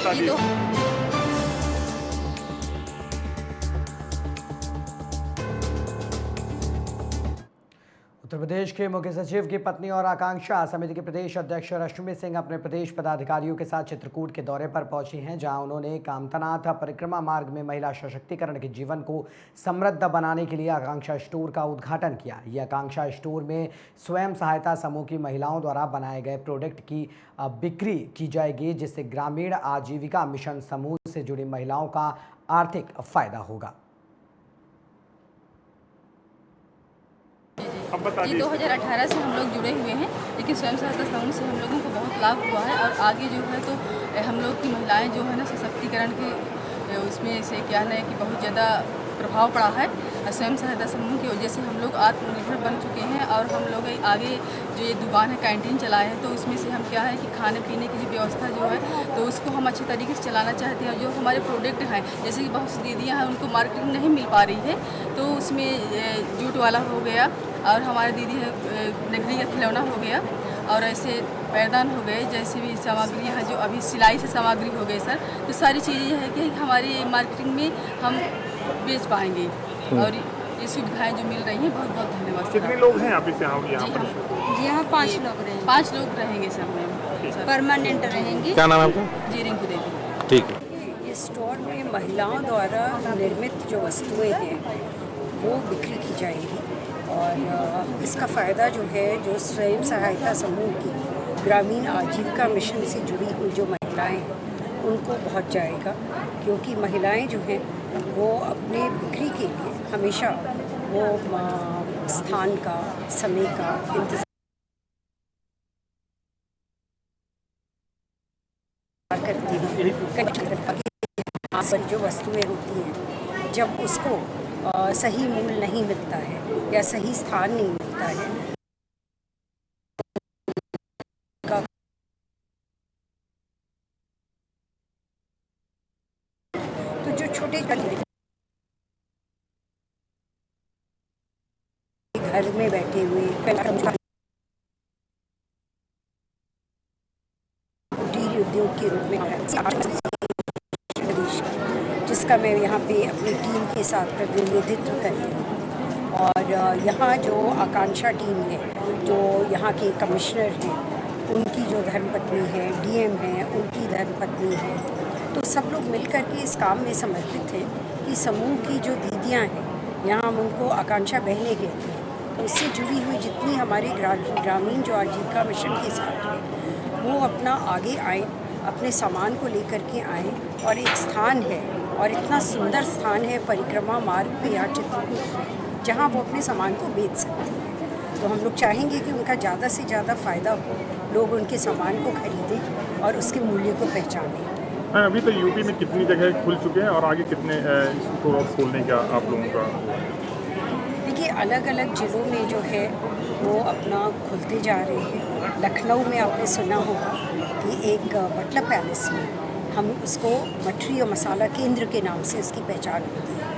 बता दीजिए। उत्तर प्रदेश के मुख्य सचिव की पत्नी और आकांक्षा समिति के प्रदेश अध्यक्ष रश्मि सिंह अपने प्रदेश पदाधिकारियों के साथ चित्रकूट के दौरे पर पहुंची हैं, जहां उन्होंने कामतानाथ परिक्रमा मार्ग में महिला सशक्तिकरण के जीवन को समृद्ध बनाने के लिए आकांक्षा स्टोर का उद्घाटन किया। यह आकांक्षा स्टोर में स्वयं सहायता समूह की महिलाओं द्वारा बनाए गए प्रोडक्ट की बिक्री की जाएगी, जिससे ग्रामीण आजीविका मिशन समूह से जुड़ी महिलाओं का आर्थिक फायदा होगा। जी 2018 से हम लोग जुड़े हुए हैं, लेकिन स्वयं सहायता समूह से हम लोगों को बहुत लाभ हुआ है और आगे जो है तो हम लोग की महिलाएं जो है ना सशक्तिकरण के उसमें से क्या है कि बहुत ज़्यादा प्रभाव पड़ा है। स्वयं सहायता समूह की वजह से हम लोग आत्मनिर्भर बन चुके हैं और हम लोग आगे जो ये दुकान है कैंटीन चलाए हैं, तो उसमें से हम क्या है कि खाने पीने की जो व्यवस्था जो है तो उसको हम अच्छे तरीके से चलाना चाहते हैं। जो हमारे प्रोडक्ट हैं जैसे कि बहुत सी दीदियाँ हैं उनको मार्केटिंग नहीं मिल पा रही है, तो उसमें जूट वाला हो गया और हमारे दीदी है नगरी का खिलौना हो गया और ऐसे पैरदान हो गए, जैसे भी सामग्री है जो अभी सिलाई से सामग्री हो गई सर, तो सारी चीज़ें यह है कि हमारी मार्केटिंग में हम बेच पाएंगे और ये सुविधाएं जो मिल रही हैं बहुत बहुत धन्यवाद। कितने लोग हैं अभी से यहाँ पर? जी यहाँ 5 लोग रहेंगे। 5 लोग रहेंगे सर, में परमानेंट रहेंगे। क्या नाम है आपका? जी रिंकू देवी। ठीक है। इस स्टोर में महिलाओं द्वारा निर्मित जो वस्तुएं हैं वो बिक्री की जाएंगी और इसका फ़ायदा जो है जो स्वयं सहायता समूह की ग्रामीण आजीविका मिशन से जुड़ी हुई जो महिलाएं हैं उनको पहुंच जाएगा, क्योंकि महिलाएं जो हैं वो अपने बिक्री के लिए हमेशा वो स्थान का समय का इंतज़ार करती हैं। यहाँ पर जो वस्तुएं होती हैं जब उसको सही मूल्य नहीं मिलता है या सही स्थान नहीं मिलता है तो जो छोटे घर में बैठे हुए कुटीर उद्योग के रूप में जिसका मैं यहाँ पे अपनी टीम के साथ प्रतिनिधित्व करती हूँ और यहाँ जो आकांक्षा टीम है, जो यहाँ के कमिश्नर हैं, उनकी जो धर्मपत्नी है, डीएम है, उनकी धर्मपत्नी है, तो सब लोग मिलकर के इस काम में समर्पित हैं कि समूह की जो दीदियाँ हैं, यहाँ हम उनको आकांक्षा बहनें कहते हैं, तो उससे जुड़ी हुई जितनी हमारे ग्रामीण जो आजीविका मिशन के साथ हैं वो अपना आगे आए, अपने सामान को लेकर के आएँ और एक स्थान है और इतना सुंदर स्थान है परिक्रमा मार्ग पे या चित्रकूट में जहाँ वो अपने सामान को बेच सकती हैं। तो हम लोग चाहेंगे कि उनका ज़्यादा से ज़्यादा फ़ायदा हो, लोग उनके सामान को खरीदें और उसके मूल्य को पहचानें। अभी तो यूपी में कितनी जगह खुल चुके हैं और आगे कितने इसको खोलने का आप लोगों का? देखिए अलग अलग ज़िलों में जो है वो अपना खुलते जा रहे हैं। लखनऊ में आपने सुना होगा कि एक बटला पैलेस में हम उसको मठरी और मसाला केंद्र के नाम से उसकी पहचान होती है।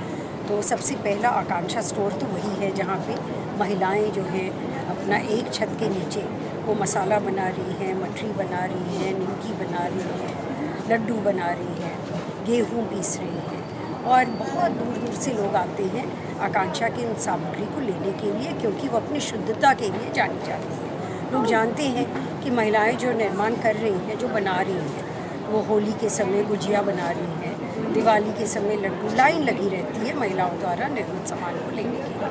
तो सबसे पहला आकांक्षा स्टोर तो वही है जहाँ पे महिलाएं जो हैं अपना एक छत के नीचे वो मसाला बना रही हैं, मठरी बना रही हैं, निमकी बना रही हैं, लड्डू बना रही हैं, गेहूँ पीस रही हैं और बहुत दूर दूर से लोग आते हैं आकांक्षा की उन सामग्री को लेने के लिए, क्योंकि वो अपनी शुद्धता के लिए जानी जाती है। लोग जानते हैं कि महिलाएं जो निर्माण कर रही हैं, जो बना रही हैं, वो होली के समय गुजिया बना रही हैं, दिवाली के समय लड्डू, लाइन लगी रहती है महिलाओं द्वारा निर्मित सामान को लेने के लिए।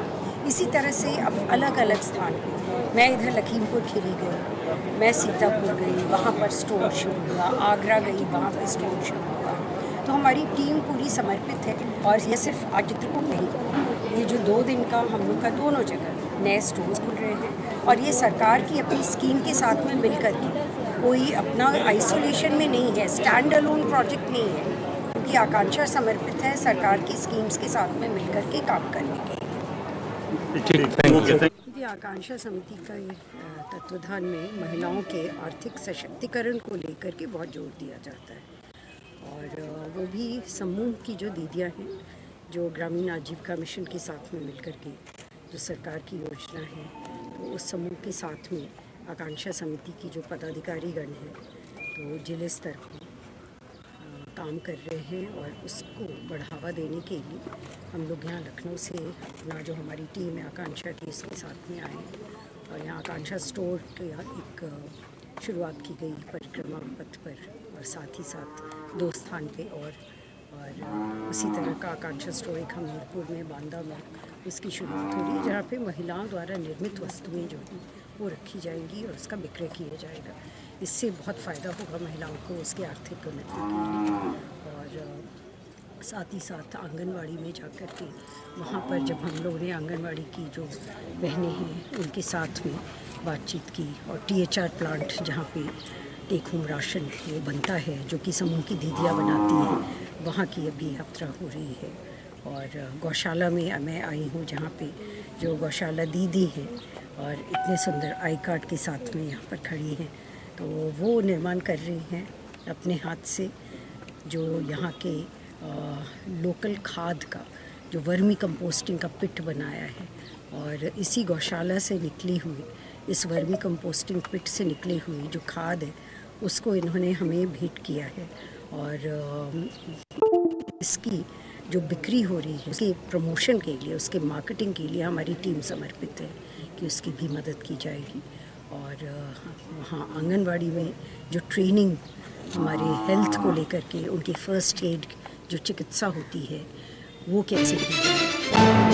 इसी तरह से अब अलग अलग स्थान पे, मैं इधर लखीमपुर खीरी गई, मैं सीतापुर गई, वहाँ पर स्टोर शुरू हुआ, आगरा गई, वहाँ पर स्टोर शुरू हुआ। तो हमारी टीम पूरी समर्पित है और ये सिर्फ आज चित्रकूट नहीं, ये जो 2 दिन का हम लोग का दोनों जगह नए स्टोर्स खुल रहे हैं और ये सरकार की अपनी स्कीम के साथ में मिलकर के, कोई अपना आइसोलेशन में नहीं है, स्टैंड अलोन प्रोजेक्ट नहीं है, क्योंकि आकांक्षा समर्पित है सरकार की स्कीम्स के साथ में मिलकर के काम करने के। देखिए आकांक्षा समिति का तत्वाधान में महिलाओं के आर्थिक सशक्तिकरण को लेकर के बहुत जोर दिया जाता है और वो भी समूह की जो दीदियाँ हैं जो ग्रामीण आजीविका मिशन के साथ में मिलकर के जो सरकार की योजना है, तो उस समूह के साथ में आकांक्षा समिति की जो पदाधिकारीगण हैं तो जिले स्तर पर काम कर रहे हैं और उसको बढ़ावा देने के लिए हम लोग यहाँ लखनऊ से अपना जो हमारी टीम है आकांक्षा की उसके साथ में आए हैं और यहाँ आकांक्षा स्टोर के एक शुरुआत की गई परिक्रमा पथ पर और साथ ही साथ दो स्थान पे और उसी तरह का आकांक्षा स्टोर एक हमीरपुर में बांदा में उसकी शुरुआत हो रही है जहाँ पे महिलाओं द्वारा निर्मित वस्तुएं जो हैं वो रखी जाएंगी और उसका विक्रय किया जाएगा। इससे बहुत फ़ायदा होगा महिलाओं को उसकी आर्थिक उन्नति के लिए और साथ ही साथ आंगनवाड़ी में जाकर के वहाँ पर जब हम लोगों ने आंगनवाड़ी की जो बहनें हैं उनके साथ में बातचीत की और THR प्लांट जहाँ पे टेक होम राशन वो बनता है जो कि समूह की दीदियाँ बनाती हैं वहाँ की अभी यात्रा हो रही है और गौशाला में मैं आई हूँ जहाँ पे जो गौशाला दीदी हैं और इतने सुंदर आई कार्ड के साथ में यहाँ पर खड़ी हैं तो वो निर्माण कर रही हैं अपने हाथ से जो यहाँ के लोकल खाद का जो वर्मी कंपोस्टिंग का पिट बनाया है और इसी गौशाला से निकली हुई इस वर्मी कंपोस्टिंग पिट से निकली हुई जो खाद है उसको इन्होंने हमें भेंट किया है और इसकी जो बिक्री हो रही है उसके प्रमोशन के लिए उसके मार्केटिंग के लिए हमारी टीम समर्पित है कि उसकी भी मदद की जाएगी और वहाँ आंगनवाड़ी में जो ट्रेनिंग हमारे हेल्थ को लेकर के उनकी फ़र्स्ट एड जो चिकित्सा होती है वो कैसे की जाए।